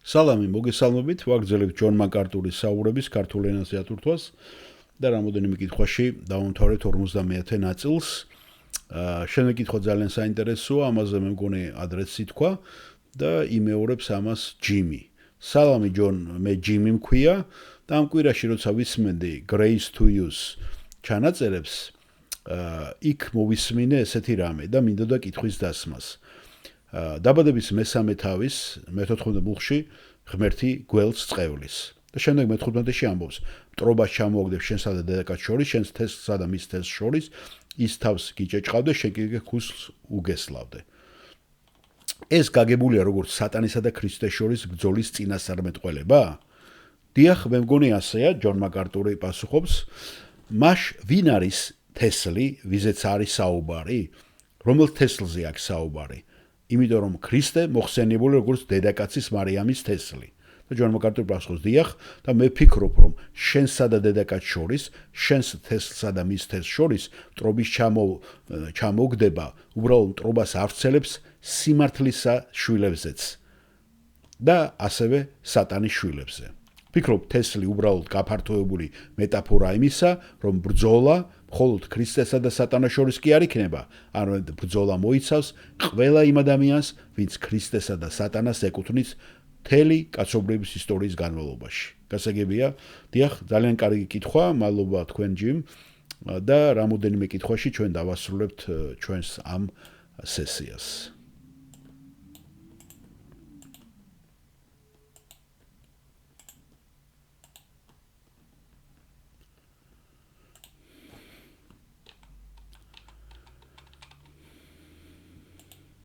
სალამი მოგესალმებით, ვაგრძელებთ ჯონ მაკარტურის საუბრების ქართულ ენაზე ატვირთვას და რამოდენიმე კითხვაში დავამთავრეთ 50-ე ნაწილს. Შემდეგ კითხვა ძალიან საინტერესოა, ამაზე მე მგონი ადრესი თქვა და იმეორებს ამას ჯიმი. სალამი ჯონ, მე ჯიმი მქვია და ამ კვირაში როცა ვისმენდი Grace to Use ჩანაწერებს, იქ მოვისმინე ესეთი რამე და მინდოდა კითხვის დასმას. Დაბადების მესამე თავის მე-14 ბუხში ღმერთი გველს წევლის. და შემდეგ მე-15-ში ამბობს: მტრობას ჩამოაგდებ შენსა და დედაკაც შორის, შენს თესლსა და მის თესლს შორის, ის თავს გიჭეჭყავდე, შენ კი ქუსლს უგესლავდე. ეს გაგებულია როგორც სატანისა და ქრისტეს შორის ბრძოლის წინასწარმეტყველება? დიახ, მე მგონი ასეა, ჯონ მაკარტური პასუხობს. მაშ ვინ არის თესლი, ვიზეც არის საუბარი? რომელ თესლზე აქვს საუბარი? იმიტომ რომ ქრისტე მოხსენიებული როგორც დედაკაცის მარიამის თესლი. და ჯონ მაკარტური პასუხობს: დიახ, და მე ვფიქრობ, რომ შენსა და დედაკაც შორის, შენს თესლსა და მის თესლს შორის მტრობის ჩამოგდება, უბრალოდ მტრობას ავრცელებს სიმართლისა შვილებზეც და ასევე სატანის შვილებზე. ვფიქრობ, თესლი უბრალოდ გაფართოებული მეტაფორა იმისა, რომ ბრძოლა მხოლოდ ქრისტესა და სატანას შორის კი არ იქნება, არამედ ბრძოლა მოიცავს ყველა იმ ადამიანს, ვინც ქრისტესა და სატანას ეკუთვნის მთელი კაცობრიობის ისტორიის განმავლობაში. გასაგებია, დიახ, ძალიან კარგი კითხვა, მადლობა თქვენ ჯიმ და რამოდენიმე კითხვაში ჩვენ დავასრულებთ ჩვენს ამ სესიას.